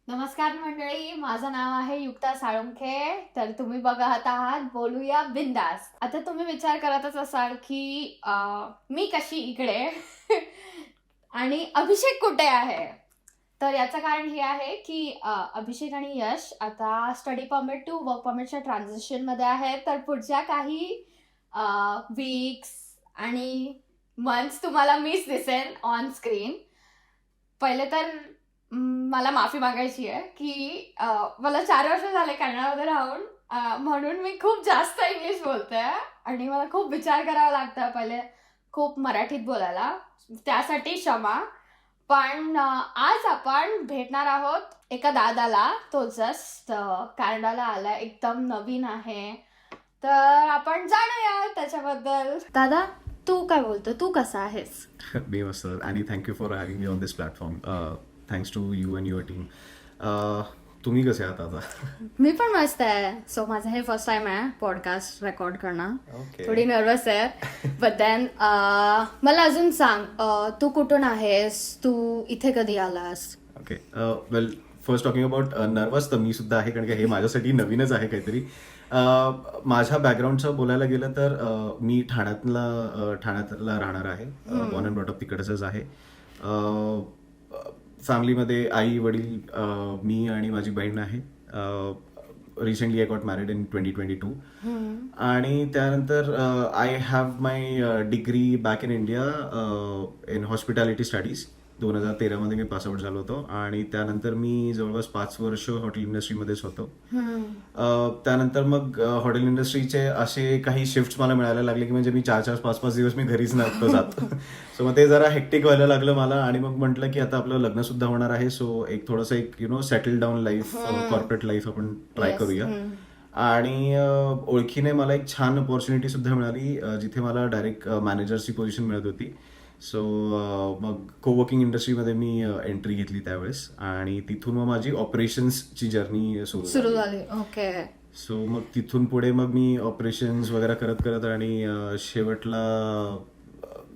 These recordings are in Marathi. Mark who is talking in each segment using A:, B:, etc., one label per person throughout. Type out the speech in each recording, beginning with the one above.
A: नमस्कार मंडळी, माझं नाव आहे युक्ता साळुंखे. तर तुम्ही बघत आहात बोलूया बिंदास. आता तुम्ही विचार करतच असाल की मी कशी इकडे आणि अभिषेक कुठे आहे. तर याचं कारण हे आहे की अभिषेक आणि यश आता स्टडी परमिट टू वर्क परमिटच्या ट्रान्झिशन मध्ये आहे. तर पुढच्या काही वीक्स आणि मंथ्स तुम्हाला मीच दिसेन ऑन स्क्रीन. पहिले तर मला माफी मागायची आहे की मला 4 वर्ष झाले कॅनडामध्ये राहून, म्हणून मी खूप जास्त इंग्लिश बोलते आणि मला खूप विचार करावा लागतं पहिले खूप मराठीत बोलायला, त्यासाठी क्षमा. पण आज आपण भेटणार आहोत एका दादाला. तो जस्ट कॅनडाला आला, एकदम नवीन आहे. तर आपण जाणूया त्याच्याबद्दल. दादा, तू काय बोलतो, तू कसा आहेस?
B: मी मस्त आणि thank you for having me on this platform. Thanks to you and your team. तुम्ही कसे आहात आता?
A: मी पण मस्त आहे. सो माझं हे फर्स्ट टाइम आहे पॉडकास्ट रेकॉर्ड करणं.
B: Okay.
A: थोडी नर्वस आहे. बट देन मला अजून सांग, तू कुठून आहेस, तू इथे कधी आलास?
B: Okay, well first talking about nervous, तर मी सुद्धा आहे, कारण की हे माझ्यासाठी नवीनच आहे काहीतरी. माझ्या बॅकग्राऊंडचं बोलायला गेलं तर मी ठाण्यातला राहणार आहे. बॉर्न अँड ब्रॉट अप तिकडचंच आहे. फॅमिलीमध्ये आई वडील, मी आणि माझी बहीण आहे. Recently I got married in 2022. आणि त्यानंतर I have my degree back in India in hospitality studies. 2013 me pass out झालो होतो आणि त्यानंतर मी जवळपास 5 वर्ष हॉटेल इंडस्ट्रीमध्येच होतो. त्यानंतर मग हॉटेल इंडस्ट्रीचे असे काही शिफ्ट मला मिळायला लागले की म्हणजे मी 4-4, 5-5 दिवस मी घरीच नव्हतो जात. सो मग ते जरा हेक्टिक व्हायला लागलं मला आणि मग म्हटलं की आता आपलं लग्न सुद्धा होणार आहे. सो एक थोडंसं एक settle down life, corporate life आपण ट्राय करूया. आणि ओळखीने मला एक छान अपॉर्च्युनिटी सुद्धा मिळाली जिथे मला डायरेक्ट मॅनेजरची पोझिशन मिळत होती. सो मग कोवर्किंग इंडस्ट्रीमध्ये मी एंट्री घेतली त्यावेळेस आणि तिथून मग माझी ऑपरेशन्सची जर्नी
A: सुरू झाली. ओके.
B: सो मग तिथून पुढे मग मी ऑपरेशन्स वगैरे करत करत आणि शेवटला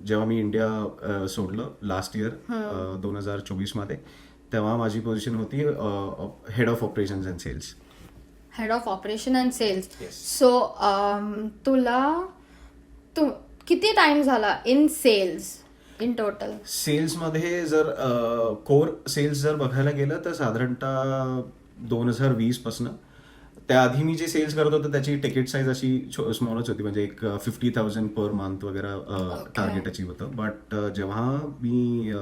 B: जेव्हा मी इंडिया सोडलं लास्ट इयर 2024 मध्ये, तेव्हा माझी पोझिशन होती head of operations and sales.
A: Head of operation and sales. So तू किती टाइम झाला इन सेल्स इन टोटल?
B: सेल्समध्ये जर कोर सेल्स जर बघायला गेलं तर साधारणतः 2020 पासून. त्याआधी मी जे सेल्स करत होतो त्याची तिकीट साईज अशी स्मॉलच होती, म्हणजे एक 50,000 पर मंथ वगैरे टार्गेट अचीव होतं. बट जेव्हा मी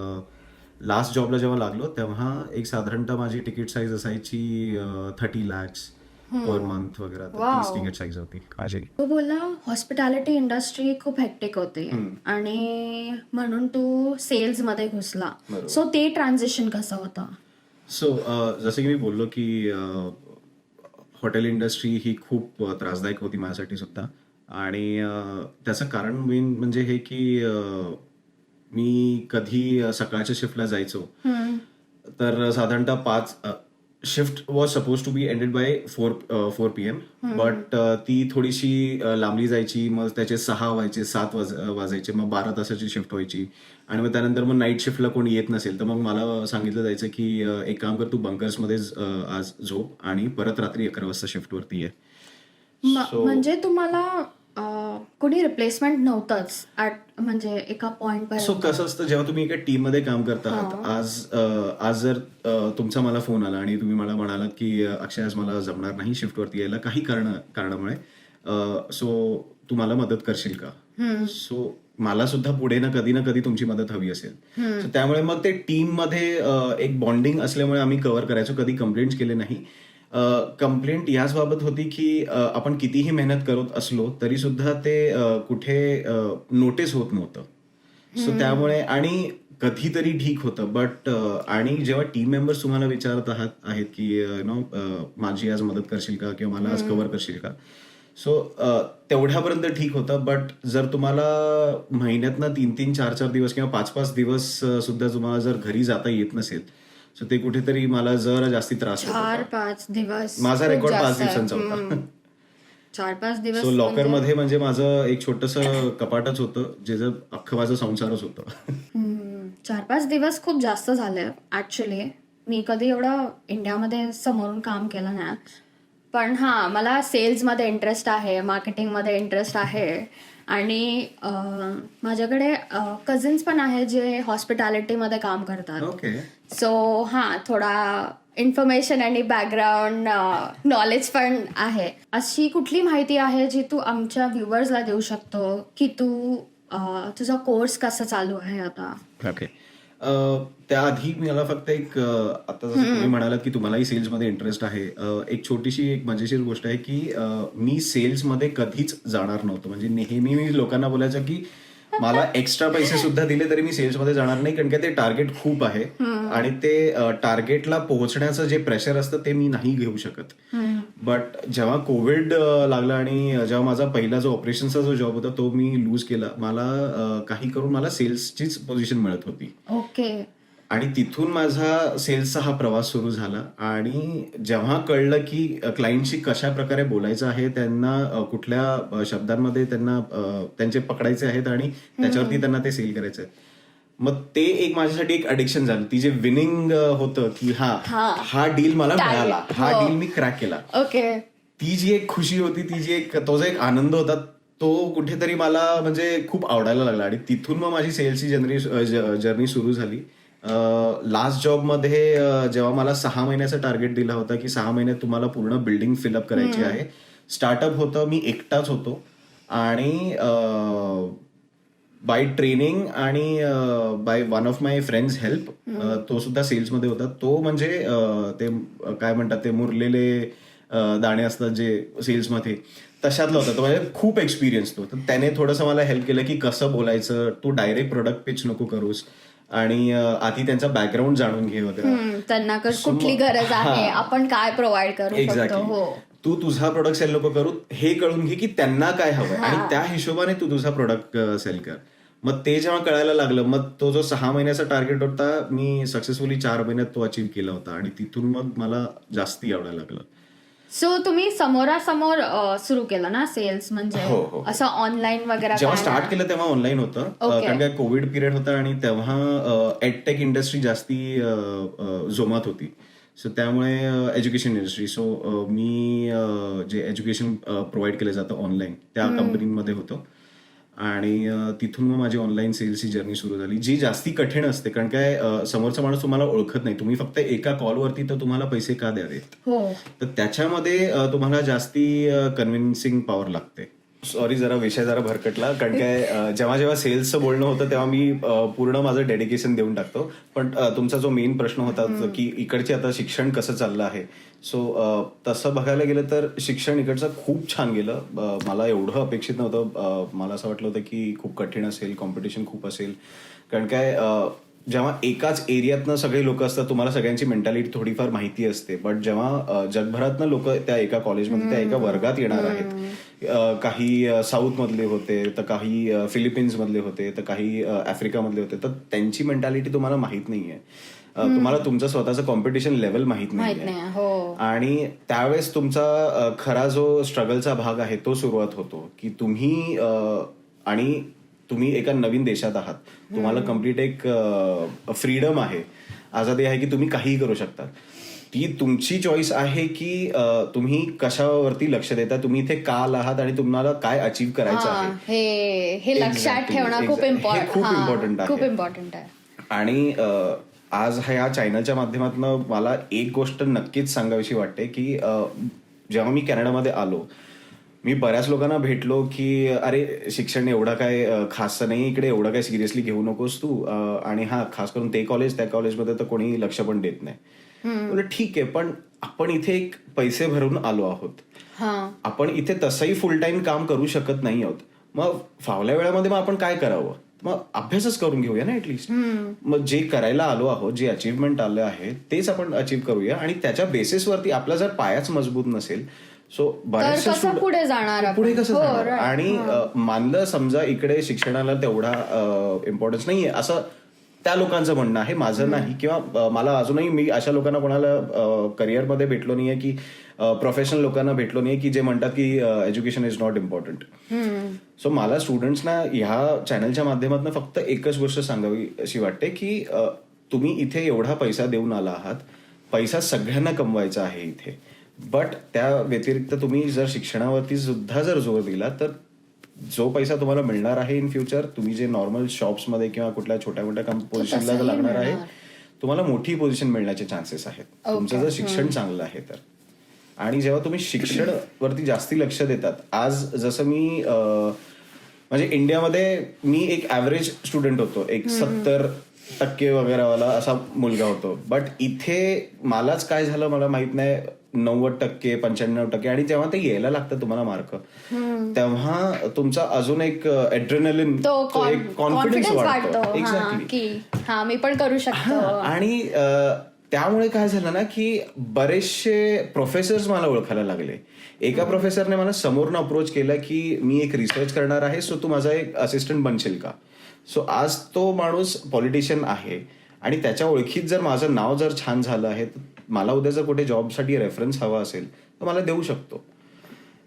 B: लास्ट जॉबला जेव्हा लागलो तेव्हा एक साधारणतः माझी तिकीट साईज असायची 30 lakhs पर मंथ वगैरे. 30 तिकीट साईज होती माझी.
A: तू बोलला हॉस्पिटॅलिटी इंडस्ट्री खूप हेक्टिक होती आणि म्हणून तू सेल्स मध्ये घुसला. सो ते ट्रान्झिशन कसं होतं?
B: सो जसं की मी बोललो की हॉटेल इंडस्ट्री ही खूप त्रासदायक होती माझ्यासाठी सुद्धा. आणि त्याचं कारण मेन म्हणजे हे की मी कधी सकाळच्या शिफ्टला जायचो तर साधारणतः shift was suppose to be ended by 4 PM. But ती थोडीशी लांबली जायची. मग त्याचे 6 व्हायचे, 7 वाजायचे, मग 12 तासाची शिफ्ट व्हायची. आणि मग त्यानंतर मग नाईट शिफ्टला कोणी येत नसेल तर मग मला सांगितलं जायचं की एक काम कर, तू बंकर्समध्येच आज झोप आणि परत रात्री 11 वाजता शिफ्टवरती आहे.
A: म्हणजे तुम्हाला कोणी रिप्लेसमेंट नव्हतंच म्हणजे एका पॉइंट.
B: सो कसं असतं, जेव्हा तुम्ही एका टीम मध्ये काम करता आहात, आज जर तुमचा मला फोन आला आणि तुम्ही मला म्हणालात की अक्षय आज मला जमणार नाही शिफ्टवरती यायला काही कारणामुळे, सो तू मला मदत करशील का? सो मला सुद्धा पुढे ना कधी तुमची मदत हवी असेल. सो त्यामुळे मग ते टीम मध्ये एक बॉन्डिंग असल्यामुळे आम्ही कव्हर करायचो. कधी कंप्लेंट्स केले नाही. कंप्लेंट याच बाबत होती की आपण कितीही मेहनत करत असलो तरी सुद्धा ते कुठे नोटीस होत नव्हतं. सो त्यामुळे आणि कधीतरी ठीक होतं. बट आणि जेव्हा टीम मेंबर्स तुम्हाला विचारत आहेत की माझी आज मदत करशील का किंवा मला आज कव्हर करशील का, सो तेवढ्यापर्यंत ठीक होतं. बट जर तुम्हाला महिन्यातनं 3-3, 4-4 दिवस किंवा 5-5 दिवस सुद्धा तुम्हाला जर घरी जाता येत नसेल, सो ते कुठेतरी मला जरा जास्ती त्रास होतो.
A: 4-5 दिवस
B: माझा रेकॉर्ड 5 दिवसांचा होता.
A: 4-5 दिवस
B: सो लॉकर मध्ये म्हणजे माझं एक छोटंसं कपाटच होतं, जे अख्खं माझं संसारच होतं.
A: 4-5 दिवस खूप जास्त झाले ऍक्च्युली. मी कधी एवढं इंडियामध्ये समोरून काम केलं नाही. पण हां, मला सेल्समध्ये इंटरेस्ट आहे, मार्केटिंगमध्ये इंटरेस्ट आहे. आणि माझ्याकडे कझिन्स पण आहे जे हॉस्पिटॅलिटीमध्ये काम करतात.
B: ओके.
A: सो हां, थोडा इन्फॉर्मेशन आणि बॅकग्राऊंड नॉलेज पण आहे. अशी कुठली माहिती आहे जी तू आमच्या व्ह्युअर्सला देऊ शकतो की तू तुझा कोर्स कसा चालू आहे आता?
B: ओके. त्याआधी मला फक्त एक आता जसं तुम्ही म्हणालात की तुम्हालाही सेल्समध्ये इंटरेस्ट आहे, एक छोटीशी एक मजेशीर गोष्ट आहे की मी सेल्समध्ये कधीच जाणार नव्हतो. म्हणजे नेहमी मी लोकांना बोलायचं की मला एक्स्ट्रा पैसे सुद्धा दिले तरी मी सेल्समध्ये जाणार नाही, कारण की ते टार्गेट खूप आहे आणि ते टार्गेटला पोहोचण्याचं जे प्रेशर असतं ते मी नाही घेऊ शकत. बट जेव्हा कोविड लागला आणि जेव्हा माझा पहिला जो ऑपरेशनचा जो जॉब होता तो मी लूज केला, मला काही करून मला सेल्सचीच पोझिशन मिळत होती.
A: ओके.
B: आणि तिथून माझा सेल्सचा हा प्रवास सुरू झाला. आणि जेव्हा कळलं की क्लायंटशी कशा प्रकारे बोलायचं आहे, त्यांना कुठल्या शब्दांमध्ये त्यांना त्यांचे पकडायचे आहेत आणि त्याच्यावरती त्यांना ते सेल करायचं आहे, मग ते एक माझ्यासाठी एक अडिक्शन झालं. ती जे विनिंग होतं की हा डील मला मिळाला, हा डील मी क्रॅक केला,
A: ओके.
B: ती जी एक खुशी होती, ती जी एक तो जो एक आनंद होता, तो कुठेतरी मला म्हणजे खूप आवडायला लागला. आणि तिथून मग माझी सेल्सची जर्नी सुरू झाली. लास्ट जॉबमध्ये जेव्हा मला 6 महिन्याचा टार्गेट दिला होता की 6 महिन्यात तुम्हाला पूर्ण बिल्डिंग फिलअप करायची आहे, स्टार्टअप होतं, मी एकटाच होतो आणि बाय ट्रेनिंग आणि by one of my friends help, तो सुद्धा सेल्समध्ये होता. तो म्हणजे ते काय म्हणतात ते मुरलेले दाणे असतात जे सेल्समध्ये, तशातला होता तो. म्हणजे खूप एक्सपिरियन्स तो. तर त्याने थोडंसं मला हेल्प केलं की कसं बोलायचं, तू डायरेक्ट प्रोडक्ट पिच नको करूस आणि आधी त्यांचा बॅकग्राऊंड जाणून घे वगैरे,
A: त्यांना कुठली गरज आहे, आपण काय प्रोव्हाइड करू शकतो.
B: एक्झॅक्टली. तू तुझा प्रोडक्ट सेल नको करू, हे कळून घे की त्यांना काय हवंय आणि त्या हिशोबाने तू तुझा प्रोडक्ट सेल कर. मग ते जेव्हा कळायला लागलं, मग तो जो 6 महिन्याचा टार्गेट होता, मी सक्सेसफुली 4 महिन्यात तो अचीव्ह केला होता. आणि तिथून मग मला जास्ती आवडायला लागलं.
A: सो तुम्ही समोरासमोर सुरू केलं ना सेल्स, म्हणजे
B: हो.
A: असं ऑनलाईन वगैरे?
B: जेव्हा स्टार्ट केलं तेव्हा ऑनलाईन होतं, कारण काय कोविड पिरियड होता आणि तेव्हा एडटेक इंडस्ट्री जास्ती जोमात होती. सो त्यामुळे एज्युकेशन इंडस्ट्री, सो मी जे एज्युकेशन प्रोव्हाइड केलं जातं ऑनलाईन त्या कंपनीमध्ये होतो. आणि तिथून मग माझी ऑनलाईन सेल्सची जर्नी सुरू झाली, जी जास्ती कठीण असते. कारण काय समोरचा माणूस तुम्हाला ओळखत नाही, तुम्ही फक्त एका कॉलवरती तर तुम्हाला पैसे का द्यावेत, तर त्याच्यामध्ये तुम्हाला जास्ती कन्व्हिन्सिंग पॉवर लागते. सॉरी, जरा विषय जरा भरकटला, कारण काय जेव्हा जेव्हा सेल्सचं बोलणं होतं तेव्हा मी पूर्ण माझं डेडिकेशन देऊन टाकतो. पण तुमचा जो मेन प्रश्न होता की इकडचे आता शिक्षण कसं चाललं आहे, सो तसं बघायला गेलं तर शिक्षण इकडचं खूप छान गेलं. मला एवढं अपेक्षित नव्हतं. मला असं वाटलं होतं की खूप कठीण असेल, कॉम्पिटिशन खूप असेल. कारण काय जेव्हा एकाच एरियातनं सगळे लोक असतात, तुम्हाला सगळ्यांची मेंटॅलिटी थोडीफार माहिती असते. बट जेव्हा जगभरातनं लोक त्या एका कॉलेजमध्ये, त्या एका वर्गात येणार आहेत, काही साऊथ मधले होते, तर काही फिलिपिन्स मधले होते, तर काही आफ्रिकामधले होते, तर त्यांची मेंटॅलिटी तुम्हाला माहित नाहीये. तुम्हाला तुमचं स्वतःचं कॉम्पिटिशन लेवल माहित नाहीये. आणि त्यावेळेस तुमचा खरा जो स्ट्रगलचा भाग आहे तो सुरुवात होतो की तुम्ही एका नवीन देशात आहात, तुम्हाला कम्प्लीट एक फ्रीडम आहे, आझादी आहे की तुम्ही काहीही करू शकता. ती तुमची चॉईस आहे की तुम्ही कशावरती लक्ष देता, तुम्ही इथे का आहात आणि तुम्हाला काय अचीव्ह करायचं आहे,
A: हे लक्षात ठेवणं खूप इम्पॉर्टंट आहे.
B: आणि आज ह्या चॅनलच्या माध्यमातून मला एक गोष्ट नक्कीच सांगावीशी वाटते की जेव्हा मी कॅनडामध्ये आलो, मी बऱ्याच लोकांना भेटलो की अरे शिक्षण एवढं काय खासं नाही इकडे, एवढं काय सिरियसली घेऊ नकोस तू, आणि खास करून ते कॉलेज, त्या कॉलेजमध्ये तर कोणी लक्ष पण देत नाही. ठीक आहे, पण आपण इथे एक पैसे भरून आलो आहोत, आपण इथे तसंही फुल टाइम काम करू शकत नाही आहोत. मग फावल्या वेळामध्ये मग आपण काय करावं, मग अभ्यासच करून घेऊया ना ऍटलिस्ट. मग जे करायला आलो आहोत, जे अचीव्हमेंट आलं आहे तेच आपण अचीव्ह करूया. आणि त्याच्या बेसिसवरती आपला जर पायाच मजबूत नसेल, सो बऱ्याचशा
A: पुढे जाणार,
B: पुढे कसं जाणार. आणि मानलं समजा इकडे शिक्षणाला तेवढा इम्पॉर्टन्स नाहीये असं त्या लोकांचं म्हणणं आहे, माझं नाही. किंवा मला अजूनही मी अशा लोकांना कोणाला करिअरमध्ये भेटलो नाहीये की प्रोफेशनल लोकांना भेटलो नाहीये की जे म्हणतात की education is not important. So मला स्टुडंट्सना ह्या चॅनलच्या माध्यमातून फक्त एकच गोष्ट सांगावी अशी वाटते की तुम्ही इथे एवढा पैसा देऊन आला आहात, पैसा सगळ्यांना कमवायचा आहे इथे, बट त्या व्यतिरिक्त तुम्ही जर शिक्षणावरती सुद्धा जर जोर दिला तर जो पैसा तुम्हाला मिळणार आहे इन फ्युचर, तुम्ही जे नॉर्मल शॉप्समध्ये किंवा कुठल्या छोट्या मोठ्या पोझिशनला जर लागणार आहे, तुम्हाला मोठी पोझिशन मिळण्याचे चान्सेस आहेत तुमचं जर शिक्षण चांगलं आहे तर. आणि जेव्हा तुम्ही शिक्षण वरती जास्ती लक्ष देतात, आज जसं मी म्हणजे इंडियामध्ये मी एक ऍव्हरेज स्टुडंट होतो, एक 70% वगैरे वाला असा मुलगा होतो, बट इथे मलाच काय झालं मला माहित नाही, 90%, 95%, आणि तेव्हा ते यायला लागतं तुम्हाला मार्क, तेव्हा तुमचा अजून एक एड्रेनलिन, कॉन्फिडन्स वाढतो. एक्झॅक्टली,
A: की हा मी पण करू शकतो.
B: आणि त्यामुळे काय झालं ना की बरेचसे प्रोफेसर्स मला ओळखायला लागले. एका प्रोफेसरने मला समोरनं अप्रोच केला की मी एक रिसर्च करणार आहे, सो तू माझा एक असिस्टंट बनशील का. सो आज तो माणूस पॉलिटिशियन आहे आणि त्याच्या ओळखीत जर माझं नाव जर छान झालं आहे, तर मला उद्या जर कुठे जॉबसाठी रेफरन्स हवा असेल तर मला देऊ शकतो.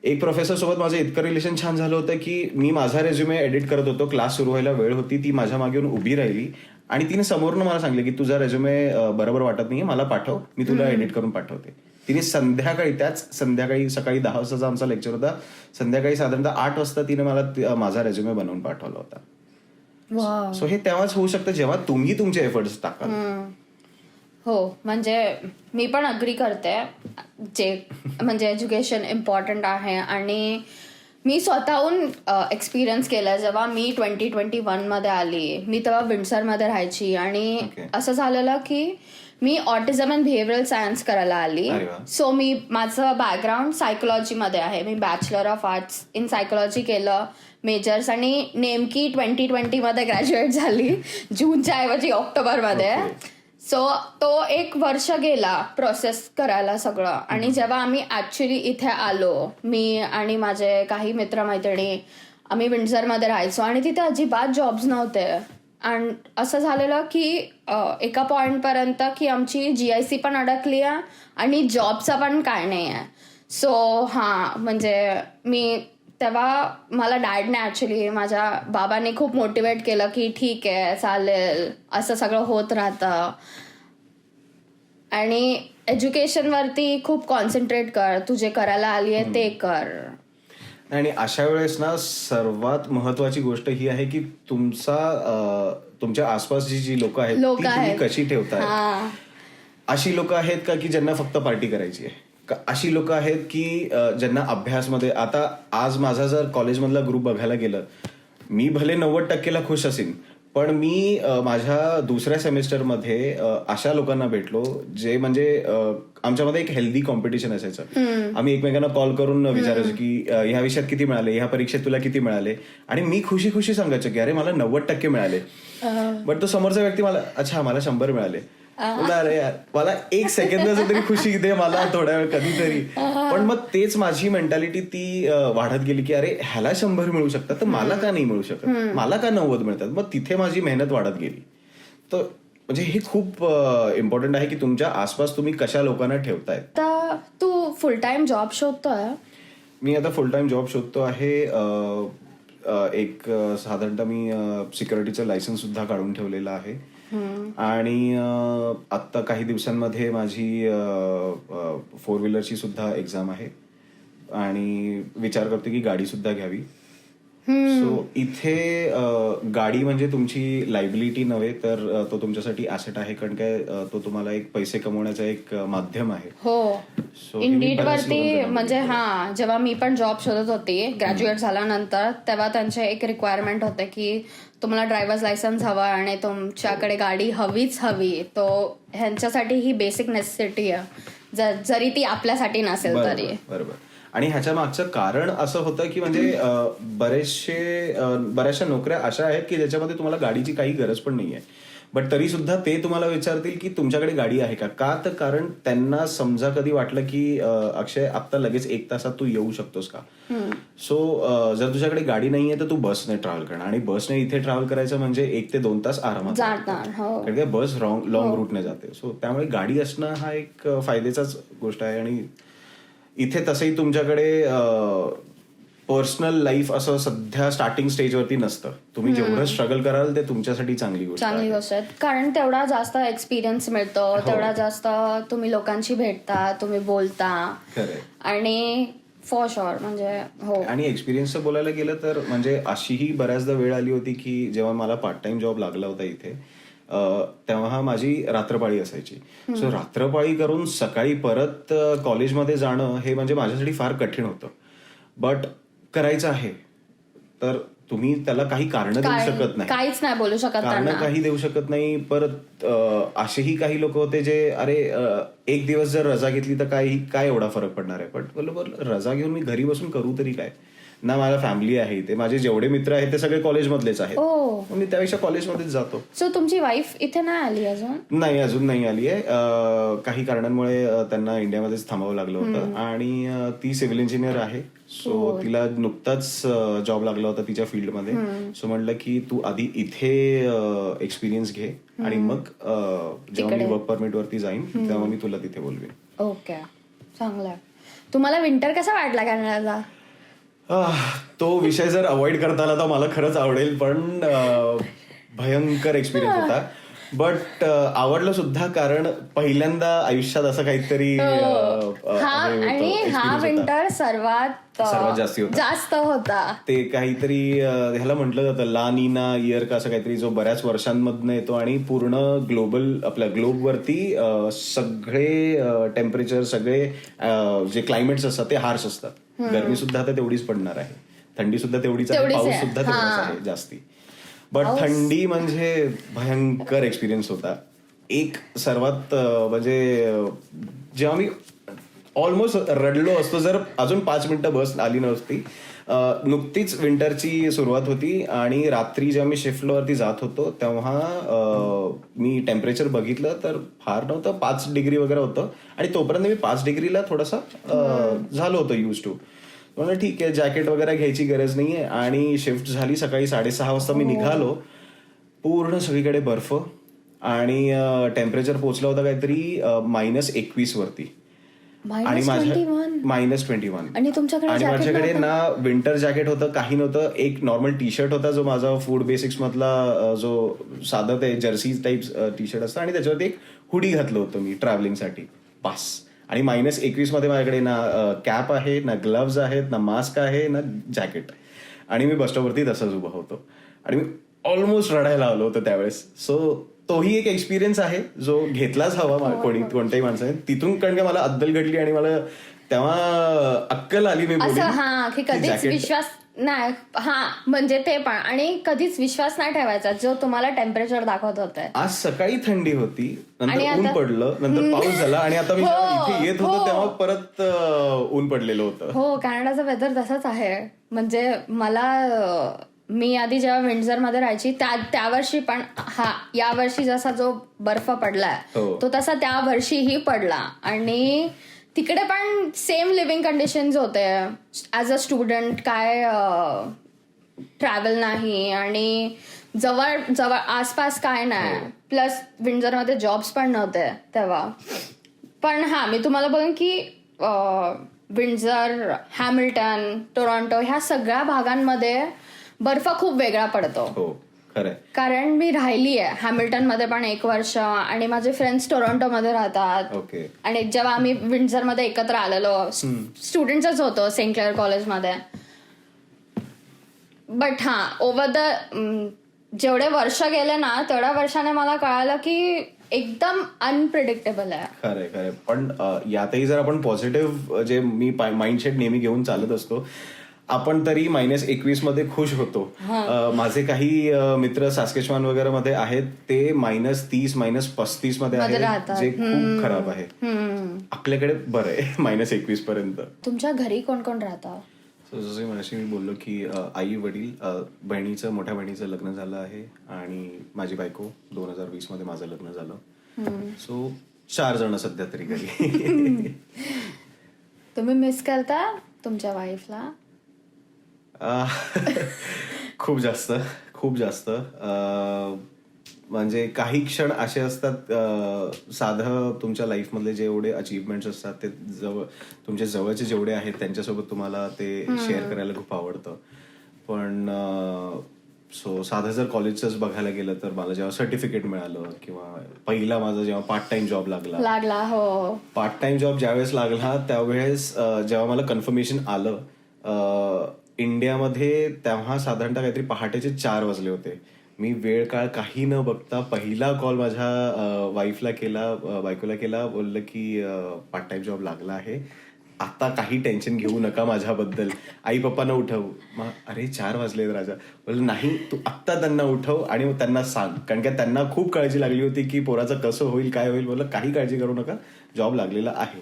B: एक प्रोफेसर सोबत माझं इतकं रिलेशन छान झालं होतं की मी माझा रेझ्युमे एडिट करत होतो, क्लास सुरू व्हायला वेळ होती, ती माझ्या मागे येऊन उभी राहिली आणि तिने समोरनं मला सांगितलं की तुझा रेझ्युमे बरोबर वाटत नाहीये, मला पाठव, मी तुला एडिट करून पाठवते. तिने त्याच संध्याकाळी, सकाळी 10 वाजताचा आमचा लेक्चर होता, संध्याकाळी साधारणतः 8 वाजता तिने मला माझा रेझ्युमे बनवून पाठवला होता. सो हे तेव्हाच होऊ शकतं जेव्हा तुम्ही तुमचे एफर्ट्स टाकाल.
A: हो, म्हणजे मी पण अग्री करते, जे म्हणजे एज्युकेशन इम्पॉर्टंट आहे. आणि मी स्वतःहून एक्सपिरियन्स केला. जेव्हा मी 2021 मध्ये आली, मी तेव्हा विंडसरमध्ये राहायची आणि असं झालेलं की मी ऑटिझम अँड बिहेवियरल सायन्स करायला आली. सो माझं बॅकग्राऊंड सायकोलॉजीमध्ये आहे. मी bachelor of arts in psychology केलं मेजर्स, आणि नेमकी 2020 मध्ये ग्रॅज्युएट झाली, जूनच्या ऐवजी ऑक्टोबरमध्ये. सो तो 1 वर्ष गेला प्रोसेस करायला सगळं. आणि जेव्हा आम्ही ऍक्च्युली इथे आलो, मी आणि माझे काही मित्रमैत्रिणी, आम्ही विंडसरमध्ये राहायचो आणि तिथे अजिबात जॉब्स नव्हते. आणि असं झालेलं की एका पॉइंट पर्यंत की आमची GIC पण अडकली आहे आणि जॉबचा पण काय नाही आहे. सो म्हणजे मी तेव्हा मला डॅडने ऍक्च्युली, माझ्या बाबांनी खूप मोटिवेट केलं की ठीक आहे, चालेल, असं सगळं होत राहतं आणि एज्युकेशनवरती खूप कॉन्सन्ट्रेट कर, तू जे करायला आली आहे ते कर.
B: आणि अशा वेळेस ना सर्वात महत्वाची गोष्ट ही आहे की तुमच्या आसपासची जी लोक आहेत ती तुम्ही कशी ठेवताय. अशी लोक आहेत का की ज्यांना फक्त पार्टी करायची आहे, अशी लोक आहेत की ज्यांना अभ्यासमध्ये, आता आज माझा जर कॉलेजमधला ग्रुप बघायला गेलं, मी भले 90%ला खुश असेन, पण मी माझ्या दुसऱ्या सेमिस्टरमध्ये अशा लोकांना भेटलो जे म्हणजे आमच्यामध्ये एक हेल्दी कॉम्पिटिशन असायचं. आम्ही एकमेकांना कॉल करून विचारायचो की ह्या विषयात किती मिळाले, ह्या परीक्षेत तुला किती मिळाले, आणि मी खुशी खुशी सांगायचो की अरे मला 90% मिळाले. बट तो समोरचा व्यक्ती मला, अच्छा मला 100 मिळाले. अरे यार, मला 1 सेकंदाचं तरी खुशी दे मला थोड्या वेळ कधीतरी. पण मग तेच माझी मेंटॅलिटी ती वाढत गेली की अरे ह्याला 100 मिळू शकतात तर मला का नाही मिळू शकत, मला का 90 मिळतात. मग तिथे माझी मेहनत वाढत गेली. तर म्हणजे हे खूप इम्पॉर्टंट आहे की तुमच्या आसपास तुम्ही कशा लोकांना ठेवताय.
A: तर तू फुल टाइम जॉब शोधतोय?
B: मी आता फुल टाइम जॉब शोधतो आहे. एक साधारणतः मी सिक्युरिटीचं लायसन्स सुद्धा काढून ठेवलेलं आहे. आणि आत्ता काही दिवसांमध्ये माझी 4 व्हीलरची सुद्धा एक्झाम आहे आणि विचार करतो की गाडी सुद्धा घ्यावी. सो इथे गाडी म्हणजे तुमची लायबिलिटी नव्हे तर तो तुमच्यासाठी ऍसेट आहे, कारण काय तो तुम्हाला एक पैसे कमवण्याचा एक माध्यम आहे.
A: हो, इंडीड वरती म्हणजे जेव्हा मी पण जॉब शोधत होती ग्रॅज्युएट झाल्यानंतर, तेव्हा त्यांचे एक रिक्वायरमेंट होते की तुम्हाला ड्रायव्हर्स लायसन्स हवा आणि तुमच्याकडे गाडी हवीच हवी. तो ह्यांच्यासाठी ही बेसिक नेसेसिटी आहे, जरी ती आपल्यासाठी नसेल तरी.
B: बरोबर. आणि ह्याच्या मागचं कारण असं होतं की म्हणजे बऱ्याचशा नोकऱ्या अशा आहेत की ज्याच्यामध्ये तुम्हाला गाडीची काही गरज पण नाहीये, बट तरी सुद्धा ते तुम्हाला विचारतील की तुमच्याकडे गाडी आहे का. तर कारण त्यांना समजा कधी वाटलं की अक्षय आता लगेच 1 तासात तू येऊ शकतोस का. सो जर तुझ्याकडे गाडी नाहीये तर तू बसने ट्रॅव्हल करणार, आणि बसने इथे ट्रॅव्हल करायचं म्हणजे 1 ते 2 तास आरामात जाणार, कारण काय बस लॉंग रूटने जाते. सो त्यामुळे गाडी असणं हा एक फायद्याचाच गोष्ट आहे. आणि इथे तसंही तुमच्याकडे पर्सनल लाईफ असं सध्या स्टार्टिंग स्टेजवरती नसतं. तुम्ही जेवढं स्ट्रगल कराल ते तुमच्यासाठी चांगली गोष्ट
A: चांगली
B: आहे.
A: गोष्ट आहे, कारण तेवढा जास्त एक्सपिरियन्स मिळतो, तेवढा जास्त तुम्ही लोकांशी भेटता, तुम्ही बोलता.
B: खरंय.
A: आणि फॉर शुअर म्हणजे हो.
B: आणि एक्सपिरियन्सचं बोलायला गेलं तर म्हणजे अशीही बऱ्याचदा वेळ आली होती की जेव्हा मला पार्ट टाइम जॉब लागला होता इथे, तेव्हा माझी रात्रपाळी असायची. सो रात्रपाळी करून सकाळी परत कॉलेजमध्ये जाणं हे म्हणजे माझ्यासाठी फार कठीण होतं. बट करायचं आहे तर तुम्ही त्याला काही कारण देऊ शकत नाही,
A: काहीच नाही बोलू शकत
B: कारण
A: त्यांना.
B: काही देऊ शकत नाही. परत असेही काही लोक होते जे अरे एक दिवस जर रजा घेतली तर काय एवढा फरक पडणार आहे. पण बरोबर रजा घेऊन मी घरी बसून करू तरी काय ना. माझा फॅमिली आहे इथे, माझे जेवढे मित्र आहेत ते सगळे कॉलेजमधलेच आहेत.
A: ओ,
B: मी त्यापेक्षा कॉलेजमध्येच जातो.
A: सो तुमची वाईफ इथे नाही आली अजून?
B: नाही, अजून नाही आली आहे. काही कारणांमुळे त्यांना इंडियामध्येच थांबावं लागलं होतं. आणि ती सिव्हिल इंजिनियर आहे. सो तिला नुकताच जॉब लागला होता तिच्या फील्डमध्ये. सो म्हटलं की तू आधी इथे एक्सपिरियन्स घे आणि मग जेव्हा मी वर्क परमिट वरती जाईन तेव्हा मी तुला तिथे बोलवेन.
A: ओके, चांगलं. तुम्हाला विंटर कसा वाटला कॅनडाचा?
B: तो विषय जर अवॉइड करता आला तर मला खरंच आवडेल, पण भयंकर एक्सपिरियन्स होता. बट आवडलं सुद्धा, कारण पहिल्यांदा आयुष्यात असं काहीतरी
A: आणि हा विंटर सर्वात जास्त होता.
B: ते काहीतरी ह्याला म्हटलं जातं ला नीना इयर का असं काहीतरी, जो बऱ्याच वर्षांमधनं येतो आणि पूर्ण आपल्या ग्लोबवरती सगळे टेम्परेचर, सगळे जे क्लायमेट्स असतात ते हार्श असतात. गरमी सुद्धा आता तेवढीच पडणार आहे, थंडी सुद्धा तेवढीच आहे, पाऊस सुद्धा तेवढाच आहे जास्ती. बट थंडी म्हणजे भयंकर एक्सपिरियन्स होता. एक सर्वात म्हणजे जेव्हा मी ऑलमोस्ट रडलो असतो जर अजून 5 मिनिटं बस आली नसती. नुकतीच विंटरची सुरुवात होती आणि रात्री जेव्हा मी शिफ्टवरती जात होतो तेव्हा मी टेम्परेचर बघितलं तर फार नव्हतं, 5 डिग्री वगैरे होतं. आणि तोपर्यंत मी 5 डिग्रीला थोडासा झालो होतो यूज टू. म्हणलं ठीक आहे, जॅकेट वगैरे घ्यायची गरज नाहीये. आणि शिफ्ट झाली सकाळी 6:30 वाजता मी निघालो. पूर्ण सगळीकडे बर्फ आणि टेम्परेचर पोहोचलं होतं काहीतरी -21 वरती. आणि -21.
A: आणि
B: माझ्याकडे ना विंटर जॅकेट होतं, काही नव्हतं. एक नॉर्मल टी शर्ट होता जो माझा फूड बेसिक्स मधला जो साधं ते जर्सी टाईप टी शर्ट असतं, आणि त्याच्यावरती एक हुडी घातलं होतं मी ट्रॅव्हलिंगसाठी पास. आणि -21 मध्ये माझ्याकडे ना कॅप आहे, ना ग्लव्ज आहेत, ना मास्क आहे, ना जॅकेट. आणि मी बसस्टॉपवरती तसंच उभा होतो आणि मी ऑलमोस्ट रडायला आलो होतो त्यावेळेस. सो तोही एक एक्सपिरियन्स आहे जो घेतलाच हवा कोणत्याही माणसाने. तिथून कारण का मला अद्दल घडली आणि मला तेव्हा अक्कल आली. मी
A: की कधीच विश्वास नाही, म्हणजे ते पण, आणि कधीच विश्वास नाही ठेवायचा जो तुम्हाला टेम्परेचर दाखवत होतं.
B: आज सकाळी थंडी होती, नंतर ऊन पडलं, नंतर पाऊस झाला, आणि आता मी इथे येत होतो तेव्हा परत ऊन पडलेलं होतं.
A: हो, कॅनडाचं वेदर तसंच आहे. म्हणजे मी आधी जेव्हा विंडझरमध्ये राहायची त्या वर्षी पण या वर्षी जसा जो बर्फ पडलाय तो तसा त्या वर्षीही पडला. आणि तिकडे पण सेम लिव्हिंग कंडिशन्स होते. ऍज अ स्टुडंट काय ट्रॅव्हल नाही आणि जवळ आसपास काय नाही. प्लस विंडझरमध्ये जॉब्स पण नव्हते तेव्हा. पण मी तुम्हाला बोलेन की विंडझर, हॅमिल्टन, टोरंटो ह्या सगळ्या भागांमध्ये बर्फ खूप वेगळा पडतो. कारण मी राहिली आहे हॅमिल्टन मध्ये पण 1 वर्ष, आणि माझे फ्रेंड्स टोरंटो मध्ये राहतात. आणि जेव्हा आम्ही विंडझर मध्ये एकत्र आलेलो, स्टुडंट्सच होतो सेंट क्लेअर कॉलेजमध्ये. बट ओव्हर द जेवढे वर्ष गेले ना तेवढ्या वर्षाने मला कळालं की एकदम अनप्रिडिक्टेबल आहे.
B: खरंय. पण यातही जर आपण पॉझिटिव्ह जे मी माइंडसेट नेहमी घेऊन चालत असतो, आपण तरी -21 मध्ये खुश होतो. माझे काही मित्र सॅस्केचुअन वगैरे मध्ये आहेत, ते -30, -35 मध्ये आहेत, जे खूप खराब आहे. आपल्याकडे बरं आहे -21 पर्यंत.
A: तुमच्या घरी कोण कोण राहतं?
B: जसं मगाशी मी बोललो की आई वडील, मोठ्या बहिणीचं लग्न झालं आहे, आणि माझी बायको. 2020 मध्ये माझं लग्न झालं. सो 4 जण सध्या तरी घरी.
A: तुम्ही मिस करता तुमच्या वाईफला?
B: खूप जास्त. म्हणजे काही क्षण असे असतात, साधं तुमच्या लाईफमधले जेवढे अचीवमेंट्स असतात ते तुमच्या जवळचे जेवढे आहेत त्यांच्यासोबत तुम्हाला ते शेअर करायला खूप आवडतं. पण सो साधं जर कॉलेजच बघायला गेलं तर मला जेव्हा सर्टिफिकेट मिळालं किंवा पहिला माझा जेव्हा पार्ट टाइम जॉब लागला,
A: हो,
B: पार्ट टाइम जॉब ज्यावेळेस लागला त्यावेळेस जेव्हा मला कन्फर्मेशन आलं इंडियामध्ये, तेव्हा साधारणतः काहीतरी पहाटेचे 4 वाजले होते. मी वेळ काळ काही न बघता पहिला कॉल माझ्या बायकोला केला, बोललं की पार्ट टाइम जॉब लागला आहे, आता काही टेन्शन घेऊ नका माझ्याबद्दल, आई पप्पांना उठव. मग अरे 4 वाजले राजा, बोललं नाही तू आत्ता त्यांना उठव आणि मग त्यांना सांग, कारण की त्यांना खूप काळजी लागली होती की पोराचं कसं होईल काय होईल. बोललं काही काळजी करू नका, जॉब लागलेला आहे.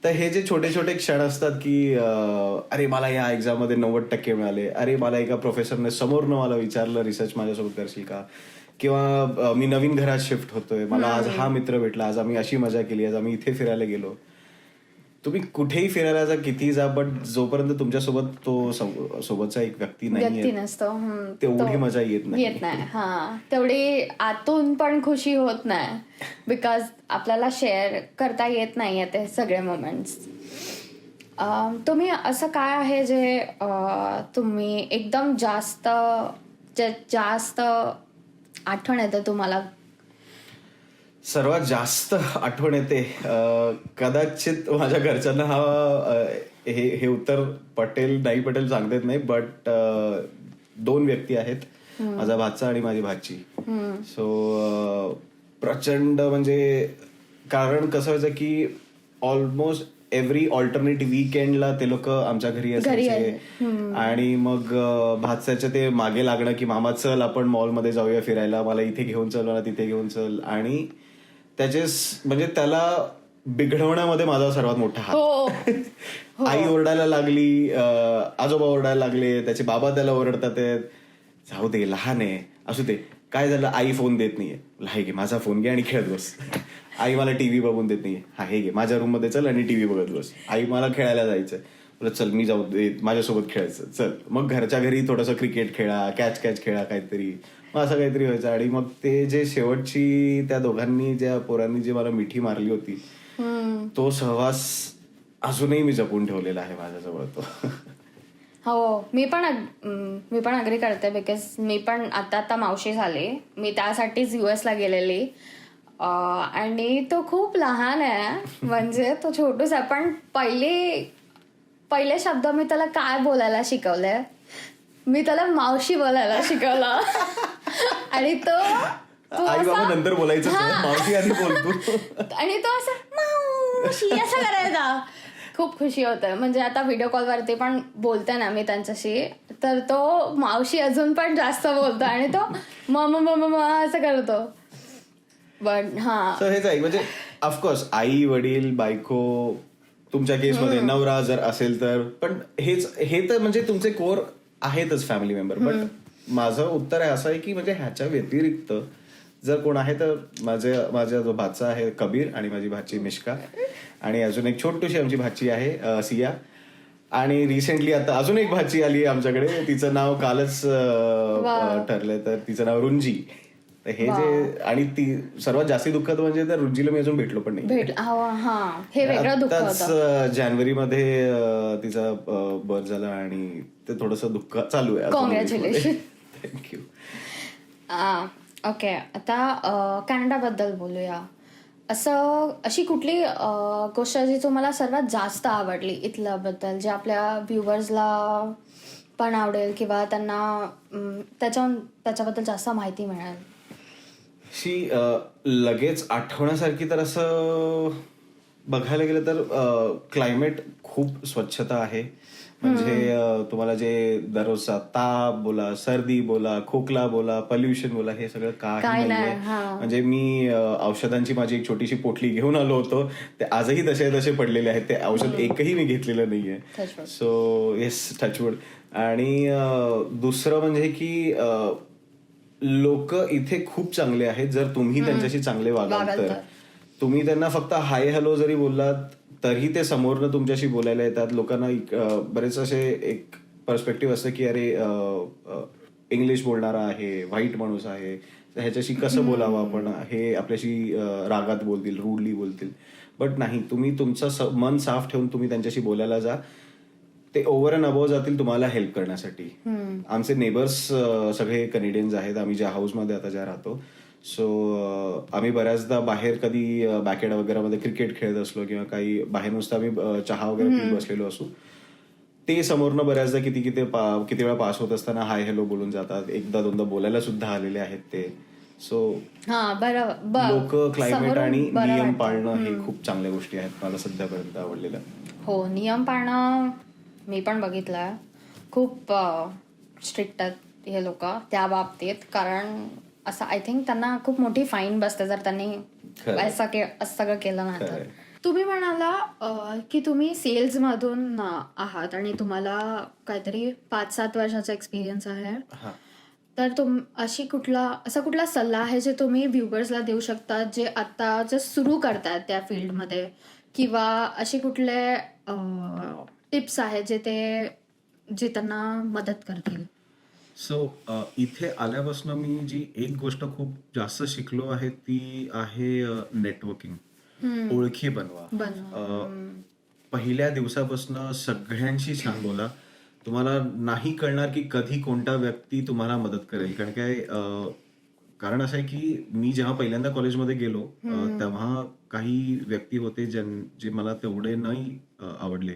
B: तर हे जे छोटे छोटे क्षण असतात की अरे मला या एक्झाम मध्ये 90% मिळाले, अरे मला एका प्रोफेसरने समोरनं मला विचारलं रिसर्च माझ्यासोबत करशील का, किंवा मी नवीन घरात शिफ्ट होतोय, मला आज हा मित्र भेटला, आज आम्ही अशी मजा केली, आज आम्ही इथे फिरायला गेलो. तुम्ही कुठेही फिरायला जा, कितीही जा, बट जोपर्यंत तुमच्यासोबत तो सोबतचा एक व्यक्ती नाही
A: नसतो
B: तेवढी मजा येत नाही.
A: हा, तेवढी आतून पण खुशी होत नाही, बिकॉज आपल्याला शेअर करता येत नाहीये ते सगळे मोमेंट्स. तुम्ही असं काय आहे जे तुम्ही एकदम जास्त आठवण येते तुम्हाला?
B: सर्वात जास्त आठवण येते, कदाचित माझ्या घरच्यांना हे उत्तर पटेल नाही पटेल सांगता येत नाही, बट 2 व्यक्ती आहेत, माझा भाचा आणि माझी भाची. सो प्रचंड, म्हणजे कारण कसं व्हायचं की ऑलमोस्ट एव्हरी ऑल्टरनेट वीकेंडला ते लोक आमच्या घरी असायचे. आणि मग भाच्याच्या ते मागे लागणं की मामा चल आपण मॉलमध्ये जाऊया फिरायला, मला इथे घेऊन चल, मला तिथे घेऊन चल. आणि त्याचे म्हणजे त्याला बिघडवण्यामध्ये माझा सर्वात मोठा हात. आई ओरडायला लागली, आजोबा ओरडायला लागले, त्याचे बाबा त्याला ओरडतात, जाऊ दे लहान आहे, असू दे. काय झालं, आई फोन देत नाहीये, हे घे माझा फोन घे आणि खेळत बस. आई मला टीव्ही बघून देत नाहीये, हा हे घे माझ्या रूम मध्ये चल आणि टीव्ही बघत बस. आई मला खेळायला जायचं, बोलत चल मी जाऊ दे माझ्यासोबत खेळायचं, चल. मग घरच्या घरी थोडंसं क्रिकेट खेळा, कॅच खेळा काहीतरी, मग असं काहीतरी व्हायचं. आणि मग ते जे शेवटची त्या दोघांनी ज्या पोरांनी जी मला मिठी मारली होती, तो सहवास अजूनही मी जपून ठेवलेला आहे माझ्याजवळ तो.
A: हो, मी पण अग्री करते, बिकॉज मी पण आता मावशी झाली, मी त्यासाठीच US ला गेलेली. आणि तो खूप लहान आहे, म्हणजे तो छोटूच आहे, पण पहिले शब्द मी त्याला काय बोलायला शिकवले, मी त्याला मावशी बोलायला शिकवलं. आणि तो
B: आई बाबा नंतर बोलायचं, मावशी आधी बोलतो.
A: आणि तो असं मावशी असं करायचा. खूप खुशी होतं, म्हणजे आता व्हिडिओ कॉलवरती पण बोलते ना मी त्यांच्याशी, तर तो मावशी अजून पण जास्त बोलतो आणि तो मम असं करतो. बट
B: हेच आहे, म्हणजे ऑफकोर्स आई वडील बायको, तुमच्या केसमध्ये नवरा जर असेल तर, पण हे तर म्हणजे तुमचे कोर आहेतच फॅमिली मेंबर. बट माझं उत्तर आहे असं आहे की म्हणजे ह्याच्या व्यतिरिक्त जर कोण आहे तर माझा जो भाचा आहे कबीर, आणि माझी भाची मिश्का, आणि अजून एक छोटीशी आमची भाची आहे सिया. आणि रिसेंटली आता अजून एक भाची आली आहे आमच्याकडे, तिचं नाव कालच ठरलंय, तर तिचं नाव रुंजी. तर हे जे, आणि ती सर्वात जास्ती दुःखद म्हणजे तर रुंजीला मी अजून भेटलो पण नाही. आताच जानेवारीमध्ये तिचा बर्थ झाला आणि ते थोडंसं दुःख चालू आहे.
A: कॉंग्रॅच्युलेशन.
B: थँक्यू.
A: ओके, आता कॅनडाबद्दल बोलूया. अशी कुठली गोष्ट जी तुम्हाला सर्वात जास्त आवडली इथल्याबद्दल, जे आपल्या व्ह्युअर्सला पण आवडेल किंवा त्यांना त्याच्याबद्दल जास्त माहिती मिळेल?
B: लगेच आठवण्यासारखी तर असं बघायला गेलं तर क्लायमेट खूप स्वच्छता आहे. म्हणजे तुम्हाला जे दररोजचा ताप बोला, सर्दी बोला, खोकला बोला, पोल्युशन बोला, हे सगळं काही नाहीये. म्हणजे मी औषधांची माझी एक छोटीशी पोटली घेऊन आलो होतो, ते आजही तसे पडलेले आहेत. ते औषध एकही मी घेतलेलं नाहीये. So yes, touch wood. आणि दुसरं म्हणजे की लोक इथे खूप चांगले आहेत जर तुम्ही त्यांच्याशी चांगले वागाल तर. तुम्ही त्यांना फक्त हाय हॅलो जरी बोललात तरी ते समोरनं तुमच्याशी बोलायला येतात. लोकांना बरेच असे एक पर्स्पेक्टिव्ह असतं की अरे इंग्लिश बोलणारा आहे, व्हाईट माणूस आहे, ह्याच्याशी कसं बोलावं आपण, हे आपल्याशी रागात बोलतील, रूडली बोलतील. बट नाही, तुम्ही तुमचं मन साफ ठेवून तुम्ही त्यांच्याशी बोलायला जा. ते ओव्हर अँड अबोव्ह जातील तुम्हाला हेल्प करण्यासाठी. आमचे नेबर्स सगळे कनेडियन्स आहेत, आम्ही ज्या हाऊसमध्ये आता ज्या राहतो. सो आम्ही बऱ्याचदा बाहेर कधी बॅकेड वगैरे मध्ये क्रिकेट खेळत असलो किंवा काही बाहेर नुसतं आम्ही चहा वगैरे पीत बसलेलो असू, ते समोरनं बऱ्याचदा किती वेळा पास होत असताना हाय हॅलो बोलून जातात. एकदा दोनदा बोलायला सुद्धा आलेले आहेत ते. सो लोक, क्लायमेट आणि नियम पाळणं हे खूप चांगल्या गोष्टी आहेत मला सध्यापर्यंत आवडलेल्या.
A: हो, नियम पाळणं मी पण बघितलंय. खूप स्ट्रिक्ट आहेत हे लोक त्या बाबतीत. कारण असं आय थिंक त्यांना खूप मोठी फाईन बसते जर त्यांनी असं सगळं केलं नाही तर. तुम्ही म्हणाला की तुम्ही सेल्स मधून आहात आणि तुम्हाला काहीतरी 5-7 वर्षाचा एक्सपिरियन्स आहे. तर असा कुठला सल्ला आहे जे तुम्ही व्ह्युअर्सला देऊ शकता जे आता जस्ट सुरू करतात त्या फील्डमध्ये, किंवा असे कुठले टिप्स आहेत जे त्यांना मदत करतील?
B: सो इथे आल्यापासून मी जी एक गोष्ट खूप जास्त शिकलो आहे ती आहे नेटवर्किंग. ओळखी बनवा. पहिल्या दिवसापासून सगळ्यांशी छान बोला. तुम्हाला नाही कळणार की कधी कोणता व्यक्ती तुम्हाला मदत करेल. कारण असं आहे की मी जेव्हा पहिल्यांदा कॉलेजमध्ये गेलो तेव्हा काही व्यक्ती होते जे मला तेवढे नाही आवडले.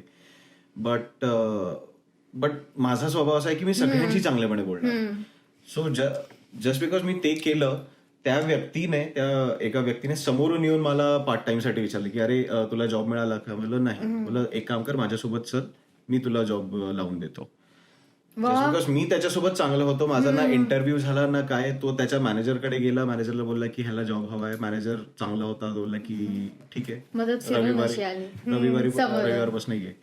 B: बट माझा स्वभाव असा आहे की मी सगळ्यांशी चांगल्यापणे बोलणार. सो जस्ट बिकॉज मी ते केलं, त्या एका व्यक्तीने समोरून येऊन मला पार्ट टाइम साठी विचारलं की अरे तुला जॉब मिळाला का? म्हणलं नाही. म्हणलं एक काम कर, माझ्यासोबत चल, मी तुला जॉब लावून देतो. बिकॉज मी त्याच्यासोबत चांगलं होतो. माझा ना इंटरव्ह्यू झाला ना काय. तो त्याच्या मॅनेजरकडे गेला, मॅनेजरला बोलला की ह्याला जॉब हवा आहे. मॅनेजर चांगला होता, बोलला की ठीक आहे, रविवारपासून ये.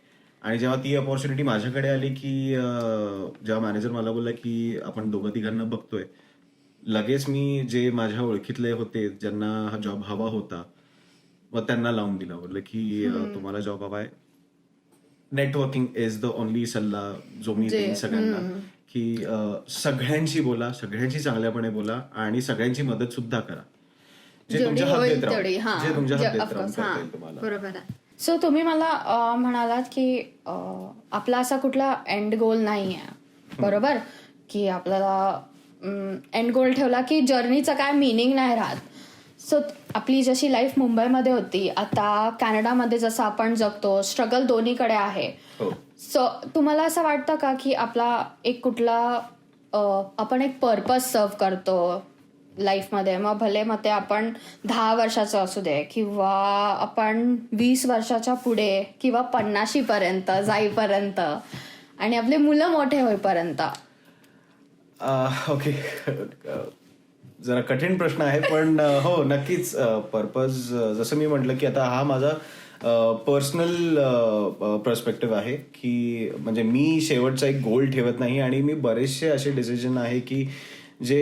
B: आणि जेव्हा ती अपॉर्च्युनिटी माझ्याकडे आली की जेव्हा मॅनेजर मला बोलला की आपण 2-3 बघतोय, लगेच मी जे माझ्या ओळखीतले होते ज्यांना हा जॉब हवा होता मग त्यांना लावून दिला. बोललं की तुम्हाला जॉब हवाय, नेटवर्किंग इज द ओनली सल्ला जो मी देईन सगळ्यांना. की सगळ्यांशी बोला, सगळ्यांशी चांगल्यापणे बोला आणि सगळ्यांची मदत सुद्धा करा. जे तुमच्या हद्दीत राहून तुम्हाला.
A: बरोबर आहे. सो तुम्ही मला म्हणालात की आपला असा कुठला एंड गोल नाही आहे, बरोबर? की आपल्याला एंड गोल ठेवला की जर्नीचं काय मिनिंग नाही राहत. सो आपली जशी लाईफ मुंबईमध्ये होती, आता कॅनडामध्ये जसं आपण जगतो, स्ट्रगल दोन्हीकडे आहे. सो तुम्हाला असं वाटतं का की आपला एक कुठला आपण एक पर्पज सर्व करतो लाईफमध्ये, मग भले मग ते आपण 10 वर्षाचं असू दे किंवा आपण 20 वर्षाच्या पुढे किंवा 50 पर्यंत जाईपर्यंत आणि आपले मुलं मोठे होईपर्यंत?
B: ओके, जरा कठीण प्रश्न आहे पण हो नक्कीच पर्पज. जसं मी म्हटलं की आता हा माझा पर्सनल पर्स्पेक्टिव्ह आहे की म्हणजे मी शेवटचा एक गोल ठेवत नाही आणि मी बरेचसे असे डिसिजन आहे की जे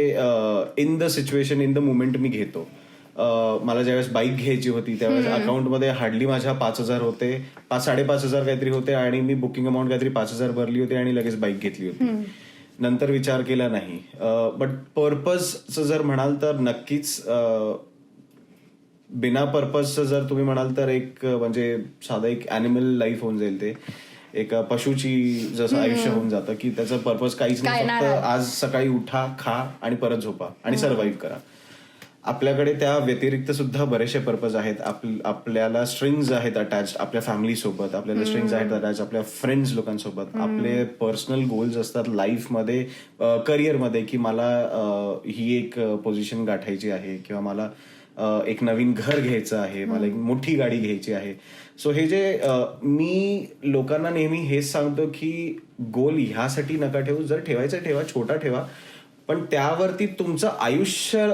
B: in the situation, in the moment मी घेतो. मला ज्यावेळेस बाईक घ्यायची होती त्यावेळेस अकाउंटमध्ये हार्डली माझ्या 5,000 होते, 5,500 काहीतरी होते आणि मी बुकिंग अमाऊंट काहीतरी 5,000 भरली होती आणि लगेच बाईक घेतली होती. नंतर विचार केला नाही. बट पर्पजचं जर म्हणाल तर नक्कीच बिना पर्पजचं जर तुम्ही म्हणाल तर एक म्हणजे साधं एक ॲनिमल लाईफ होऊन जाईल. ते एका पशुची जसं आयुष्य होऊन जातं की त्याचं पर्पज काहीच नाही, फक्त आज सकाळी उठा, खा आणि परत झोपा आणि सर्व्हाइव्ह करा. आपल्याकडे त्या व्यतिरिक्त सुद्धा बरेचसे पर्पज आहेत. आपल्याला स्ट्रिंग्स आहेत अटॅच आपल्या फॅमिली सोबत, आपल्याला स्ट्रिंग्स आहेत अटॅच आपल्या फ्रेंड्स लोकांसोबत. आपले पर्सनल गोल्स असतात लाईफमध्ये, करिअरमध्ये की मला ही एक पोझिशन गाठायची आहे किंवा मला एक नवीन घर घ्यायचं आहे, मला एक मोठी गाडी घ्यायची आहे. सो हे जे मी लोकांना नेहमी हेच सांगतो की गोल ह्यासाठी नका ठेवू. जर ठेवायचं ठेवा, छोटा ठेवा, पण त्यावरती तुमचं आयुष्य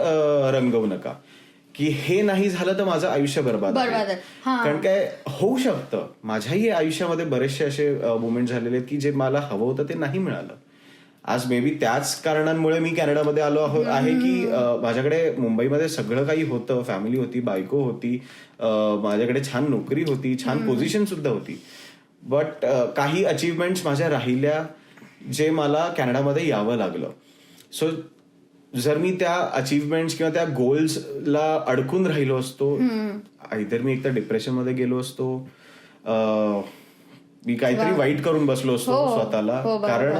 B: रंगवू नका की हे नाही झालं तर माझं आयुष्य बरबाद आहे. कारण काय होऊ शकतं, माझ्याही आयुष्यामध्ये बरेचसे असे मोमेंट झालेले आहेत की जे मला हवं होतं ते नाही मिळालं. आज मे बी त्याच कारणांमुळे मी कॅनडामध्ये आलो आहे की माझ्याकडे मुंबईमध्ये सगळं काही होतं, फॅमिली होती, बायको होती, माझ्याकडे छान नोकरी होती, छान पोझिशन सुद्धा होती. बट काही अचीवमेंट्स माझ्या राहिल्या जे मला कॅनडामध्ये यावं लागलं. सो जर मी त्या अचीवमेंट किंवा त्या गोल्सला अडकून राहिलो असतो, आयदर मी एकतर डिप्रेशन मध्ये गेलो असतो, मी काहीतरी वाईट करून बसलो असतो स्वतःला. कारण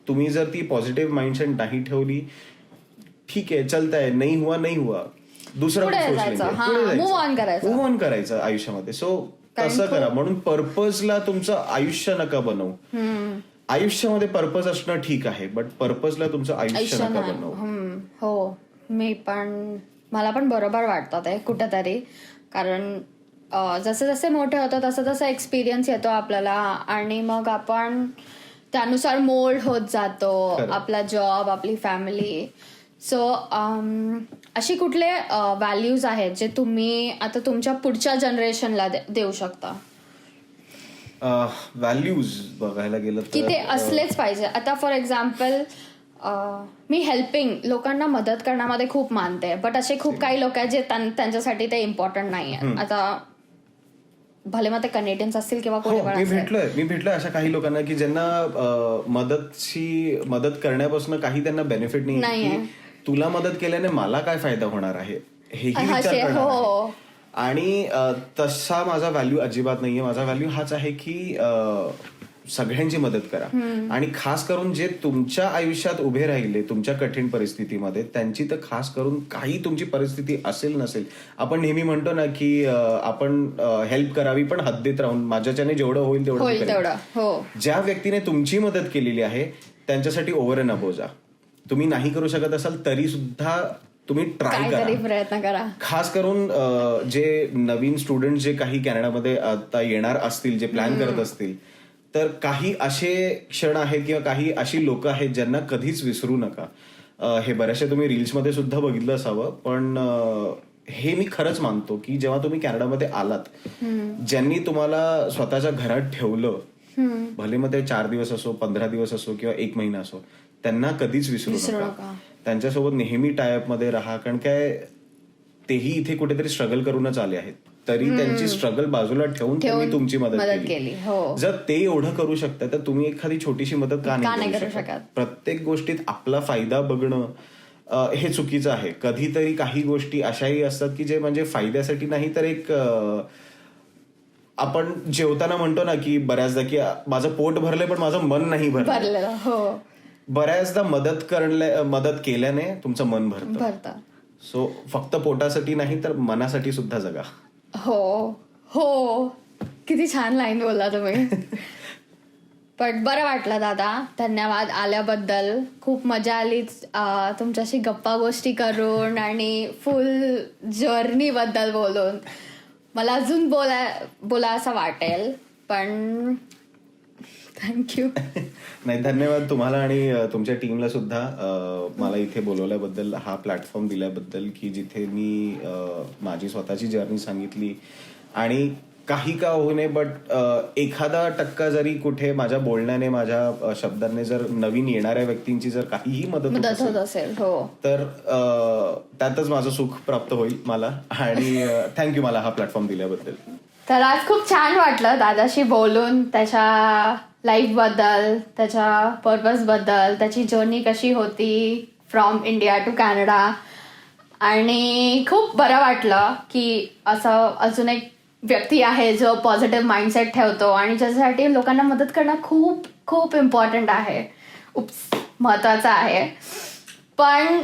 B: तुम्ही जर ती पॉझिटिव्ह माइंडसेट नाही ठेवली, ठीक आहे चलताय, नाही हुआ दुसरा
A: मूव ऑन
B: करायचं आयुष्यामध्ये. सो तसं करा. म्हणून पर्पजला तुमचं आयुष्य नका बनवू. आयुष्यामध्ये पर्पज असणं ठीक आहे, बट पर्पजला तुमचं आयुष्य नका बनवू.
A: हो, मला पण बरोबर वाटतं ते कुठेतरी. कारण जसे जसे मोठे होतो तसं तसं एक्सपिरियन्स येतो आपल्याला, आणि मग आपण त्यानुसार मोल्ड होत जातो. आपला जॉब, आपली फॅमिली. सो अशी कुठले व्हॅल्यूज आहेत जे तुम्ही आता तुमच्या पुढच्या जनरेशनला देऊ शकता?
B: व्हॅल्यूज बघायला गेलं
A: की ते असलेच पाहिजे. आता फॉर एक्झाम्पल मी हेल्पिंग, लोकांना मदत करण्यामध्ये खूप मानते, बट असे खूप काही लोक आहेत जे त्यांच्यासाठी ते इम्पॉर्टंट नाही आहे. आता भले मग ते कनेडियन्स असतील किंवा कोणी पण
B: असेल. मी भेटलोय अशा काही लोकांना की ज्यांना मदत करण्यापासून काही त्यांना बेनिफिट नाही. तुला मदत केल्याने मला काय फायदा होणार आहे हेही विचार करणार. आणि तसा माझा व्हॅल्यू अजिबात नाहीये. माझा व्हॅल्यू हाच आहे की सगळ्यांची मदत करा, आणि खास करून जे तुमच्या आयुष्यात उभे राहिले तुमच्या कठीण परिस्थितीमध्ये, त्यांची तर खास करून काही तुमची परिस्थिती असेल नसेल, आपण नेहमी म्हणतो ना की आपण हेल्प करावी पण हद्दीत राहून, माझ्याच्याने जेवढं होईल तेवढं. ज्या व्यक्तीने तुमची मदत केलेली आहे त्यांच्यासाठी ओव्हर अँड अबोव जा. तुम्ही नाही करू शकत असाल तरी सुद्धा तुम्ही ट्राय करा,
A: प्रयत्न करा.
B: खास करून जे नवीन स्टुडंट जे काही कॅनडामध्ये आता येणार असतील, जे प्लॅन करत असतील, तर काही असे क्षण आहेत किंवा काही अशी लोक आहेत ज्यांना कधीच विसरू नका. हे बऱ्याचशा तुम्ही रील्समध्ये सुद्धा बघितलं असावं, पण हे मी खरंच मानतो की जेव्हा तुम्ही कॅनडामध्ये आलात, ज्यांनी तुम्हाला स्वतःच्या घरात ठेवलं, भले मग ते 4 दिवस असो, 15 दिवस असो किंवा 1 महिना असो, त्यांना कधीच विसरू नका. त्यांच्यासोबत नेहमी टायअप मध्ये राहा. कारण काय, तेही इथे कुठेतरी स्ट्रगल करूनच आले आहेत, तरी त्यांची स्ट्रगल बाजूला ठेवून त्यांनी तुमची मदत केली. जर ते एवढं करू शकतात तर तुम्ही एखादी छोटीशी मदत का नाही करू शकत? प्रत्येक गोष्टीत आपला फायदा बघणं हे चुकीचं आहे. कधीतरी काही गोष्टी अशाही असतात की जे म्हणजे फायद्यासाठी नाही, तर एक आपण जेवताना म्हणतो ना की बऱ्याचदा की माझं पोट भरलंय पण माझं मन नाही भरलं. बऱ्याचदा मदत केल्याने तुमचं मन भरतं. सो फक्त पोटासाठी नाही तर मनासाठी सुद्धा जगा.
A: हो, किती छान लाईन बोलला तुम्ही. पण बरं वाटलं दादा, धन्यवाद आल्याबद्दल. खूप मजा आली तुमच्याशी गप्पा गोष्टी करून आणि फुल जर्नी बद्दल बोलून. मला अजून बोला असं वाटेल, पण थँक्यू.
B: नाही, धन्यवाद तुम्हाला आणि तुमच्या टीमला सुद्धा मला इथे बोलवल्याबद्दल, हा प्लॅटफॉर्म दिल्याबद्दल, की जिथे मी माझी स्वतःची जर्नी सांगितली. आणि काही का होऊ नये, बट 1% जरी कुठे माझ्या बोलण्याने, माझ्या शब्दांनी जर नवीन येणाऱ्या व्यक्तींची जर काहीही मदत होत असेल तर त्यातच माझं सुख प्राप्त होईल मला. आणि थँक्यू मला हा प्लॅटफॉर्म दिल्याबद्दल.
A: तर आज खूप छान वाटलं दादाशी बोलून, त्याच्या लाईफ बद्दल, त्याच्या पर्पज बद्दल, त्याची जर्नी कशी होती फ्रॉम इंडिया टू कॅनडा. आणि खूप बरं वाटलं की असं अजून एक व्यक्ती आहे जो पॉझिटिव्ह माइंडसेट ठेवतो आणि ज्याच्यासाठी लोकांना मदत करणं खूप खूप इम्पॉर्टंट आहे, महत्वाचं आहे. पण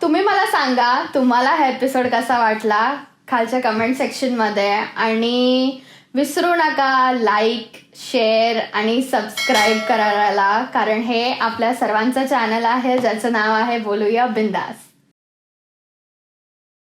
A: तुम्ही मला सांगा तुम्हाला हा एपिसोड कसा वाटला खालच्या कमेंट सेक्शनमध्ये. आणि विसरू नका लाईक, शेअर आणि सबस्क्राईब करायला, कारण हे आपल्या सर्वांचं चॅनल आहे ज्याचं नाव आहे बोलूया बिंदास.